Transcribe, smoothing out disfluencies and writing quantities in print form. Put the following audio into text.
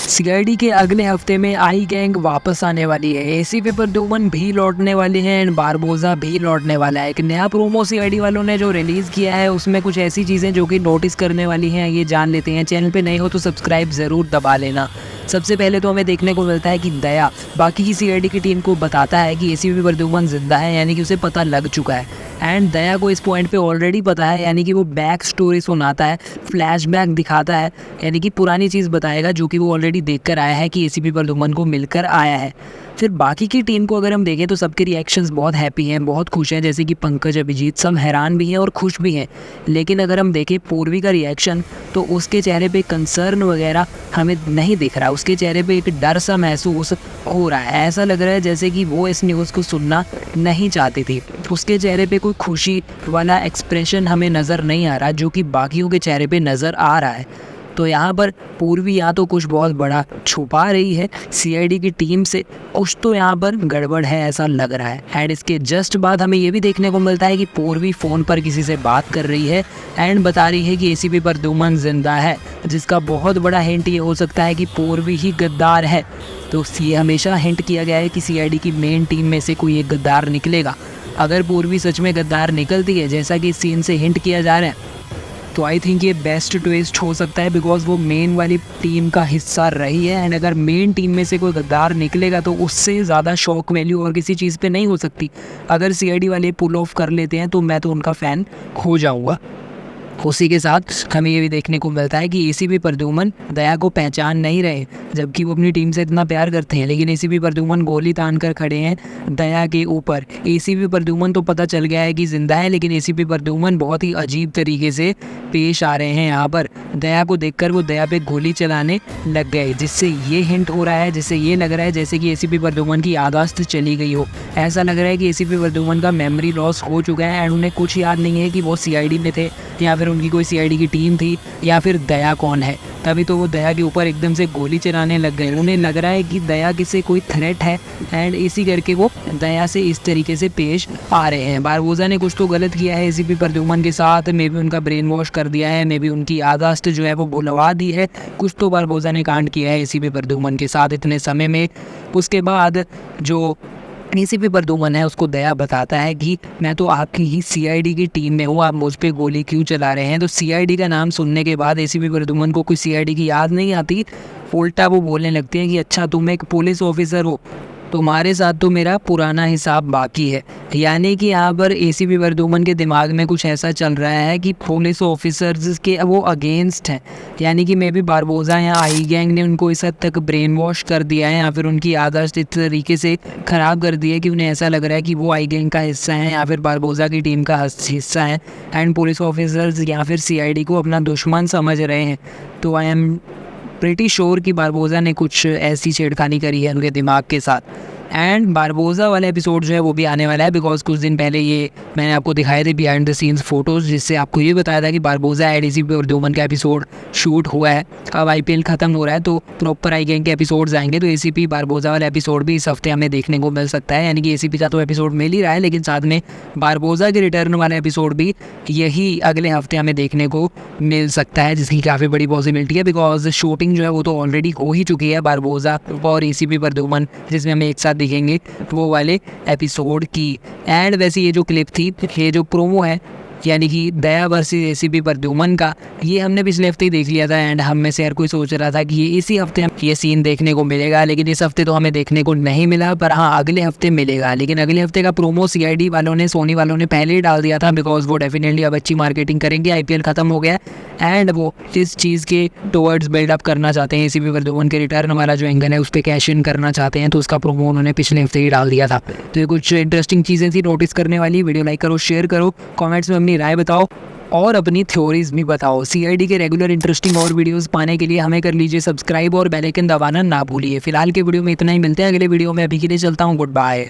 CID के अगले हफ्ते में आई गैंग वापस आने वाली है। एसीपी प्रद्युमन भी लौटने वाले हैं एंड बारबोजा भी लौटने वाला है। एक नया प्रोमो सीआईडी वालों ने जो रिलीज़ किया है उसमें कुछ ऐसी चीज़ें जो कि नोटिस करने वाली हैं, ये जान लेते हैं। चैनल पे नए हो तो सब्सक्राइब ज़रूर दबा लेना। सबसे पहले तो हमें देखने को मिलता है कि दया बाकी की सीआईडी की टीम को बताता है कि एसीपी प्रद्युमन जिंदा है, यानी कि उसे पता लग चुका है। एंड दया को इस पॉइंट पे ऑलरेडी पता है, यानी कि वो बैक स्टोरी सुनाता है, फ्लैशबैक दिखाता है, यानी कि पुरानी चीज़ बताएगा जो कि वो ऑलरेडी देख कर आया है कि एसीपी प्रद्युमन को मिलकर आया है। फिर बाकी की टीम को अगर हम देखें तो सबके रिएक्शंस बहुत हैप्पी हैं, बहुत खुश हैं, जैसे कि पंकज, अभिजीत सब हैरान भी हैं और खुश भी हैं। लेकिन अगर हम देखें पूर्वी का रिएक्शन तो उसके चेहरे पे कंसर्न वगैरह हमें नहीं दिख रहा। उसके चेहरे पे एक डर सा महसूस हो रहा है। ऐसा लग रहा है जैसे कि वो इस न्यूज़ को सुनना नहीं चाहती थी। उसके चेहरे पे कोई खुशी वाला एक्सप्रेशन हमें नज़र नहीं आ रहा जो कि बाकियों के चेहरे पे नज़र आ रहा है। तो यहाँ पर पूर्वी या तो कुछ बहुत बड़ा छुपा रही है सीआईडी की टीम से, कुछ तो यहाँ पर गड़बड़ है ऐसा लग रहा है। एंड इसके जस्ट बाद हमें ये भी देखने को मिलता है कि पूर्वी फ़ोन पर किसी से बात कर रही है एंड बता रही है कि एसीपी प्रद्युमन जिंदा है, जिसका बहुत बड़ा हिंट ये हो सकता है कि पूर्वी ही गद्दार है। तो ये हमेशा हिंट किया गया है कि सीआईडी की मेन टीम में से कोई एक गद्दार निकलेगा। अगर पूर्वी सच में गद्दार निकलती है जैसा कि इस सीन से हिंट किया जा रहा है तो आई थिंक ये बेस्ट ट्विस्ट हो सकता है, बिकॉज वो मेन वाली टीम का हिस्सा रही है। एंड अगर मेन टीम में से कोई गद्दार निकलेगा तो उससे ज़्यादा शॉक वैल्यू और किसी चीज़ पे नहीं हो सकती। अगर सीआईडी वाले पुल ऑफ कर लेते हैं तो मैं तो उनका फ़ैन हो जाऊँगा। उसी के साथ हमें ये भी देखने को मिलता है कि एसीपी प्रद्युमन दया को पहचान नहीं रहे, जबकि वो अपनी टीम से इतना प्यार करते हैं। लेकिन एसीपी प्रद्युमन गोली तान कर खड़े हैं दया के ऊपर। एसीपी प्रद्युमन तो पता चल गया है कि जिंदा है, लेकिन एसीपी प्रद्युमन बहुत ही अजीब तरीके से पेश आ रहे हैं। यहाँ पर दया को देखकर वो दया पे गोली चलाने लग गए, जिससे ये हिंट हो रहा है, जिससे ये लग रहा है जैसे कि एसीपी प्रद्युमन की याददाश्त चली गई हो। ऐसा लग रहा है कि एसीपी प्रद्युमन का मेमोरी लॉस हो चुका है एंड उन्हें कुछ याद नहीं है कि वो सीआईडी में थे या फिर उनकी कोई सीआईडी की टीम थी या फिर दया कौन है। तभी तो वो दया के ऊपर एकदम से गोली चलाने लग गए। उन्हें लग रहा है कि दया किसी कोई थ्रेट है एंड इसी करके वो दया से इस तरीके से पेश आ रहे हैं। बारबोजा ने कुछ तो गलत किया है एसीपी प्रद्युमन के साथ, मे भी उनका ब्रेन वॉश कर दिया है, मे भी उनकी याददाश्त जो है वो भुलवा दी है। कुछ तो बारबोजा ने कांड किया है एसीपी प्रद्युमन के साथ इतने समय में। उसके बाद जो एसीपी प्रद्युमन है उसको दया बताता है कि मैं तो आपकी ही सीआईडी की टीम में हूँ, आप मुझ पे गोली क्यों चला रहे हैं। तो सीआईडी का नाम सुनने के बाद एसीपी प्रद्युमन को कोई सीआईडी की याद नहीं आती, उल्टा वो बोलने लगते हैं कि अच्छा तुम एक पुलिस ऑफिसर हो, तुम्हारे साथ तो मेरा पुराना हिसाब बाकी है। यानी कि यहाँ पर एसीपी प्रद्युमन के दिमाग में कुछ ऐसा चल रहा है कि पुलिस ऑफिसर्स के वो अगेंस्ट हैं, यानी कि मे बी बारबोजा या आई गैंग ने उनको इस हद तक ब्रेन वॉश कर दिया है या फिर उनकी याददाश्त इस तरीके से ख़राब कर दी है कि उन्हें ऐसा लग रहा है कि वो आई गैंग का हिस्सा है या फिर बारबोजा की टीम का हिस्सा है एंड पुलिस ऑफिसर्स या फिर सीआईडी को अपना दुश्मन समझ रहे हैं। तो आई एम प्रीटी श्योर कि बारबोजा ने कुछ ऐसी छेड़खानी करी है उनके दिमाग के साथ। एंड बारबोजा वाला एपिसोड जो है वो भी आने वाला है, बिकॉज कुछ दिन पहले ये मैंने आपको दिखाए थे बिहाइंड द सीन्स फोटोज़, जिससे आपको ये बताया था कि बारबोजा एंड एसीपी प्रद्युमन का एपिसोड शूट हुआ है। अब आईपीएल ख़त्म हो रहा है तो प्रॉपर आई गैंग के एपिसोड्स आएंगे, तो एसीपी बारबोजा वाला एपिसोड भी इस हफ्ते हमें देखने को मिल सकता है। यानी कि एसीपी का तो एपिसोड मिल ही रहा है, लेकिन साथ में बारबोजा के रिटर्न वाला एपिसोड भी यही अगले हफ्ते हमें देखने को मिल सकता है, जिसकी काफ़ी बड़ी पॉसिबिलिटी है। बिकॉज शूटिंग जो है वो तो ऑलरेडी हो ही चुकी है बारबोजा और एसीपी प्रद्युमन, जिसमें हमें एक साथ दिखेंगे वो वाले एपिसोड की। एंड वैसे ये जो क्लिप थी, ये जो प्रोमो है यानी कि दया वर्सेस एसीपी प्रद्युमन का, ये हमने पिछले हफ्ते ही देख लिया था। एंड हम में से हर कोई सोच रहा था कि ये इसी हफ्ते ये सीन देखने को मिलेगा, लेकिन इस हफ्ते तो हमें देखने को नहीं मिला, पर हाँ अगले हफ्ते मिलेगा। लेकिन अगले हफ्ते का प्रोमो सीआईडी वालों ने, सोनी वालों ने पहले ही डाल दिया था, बिकॉज वो डेफिनेटली अब अच्छी मार्केटिंग करेंगे। आईपीएल ख़त्म हो गया एंड वो इस चीज़ के टुवर्ड्स बिल्डअप करना चाहते हैं, एसीपी प्रद्युमन के रिटर्न वाला जो एंगल है उस पर कैश इन करना चाहते हैं, तो उसका प्रोमो उन्होंने पिछले हफ्ते ही डाल दिया था। तो ये कुछ इंटरेस्टिंग चीज़ें थी नोटिस करने वाली। वीडियो लाइक करो, शेयर करो, कॉमेंट्स में अपनी राय बताओ और अपनी थ्योरीज भी बताओ। सीआईडी के रेगुलर इंटरेस्टिंग और वीडियोस पाने के लिए हमें कर लीजिए सब्सक्राइब और बेल आइकन दबाना ना भूलिए। फिलहाल के वीडियो में इतना ही, मिलते हैं अगले वीडियो में। अभी के लिए चलता हूँ, गुड बाय।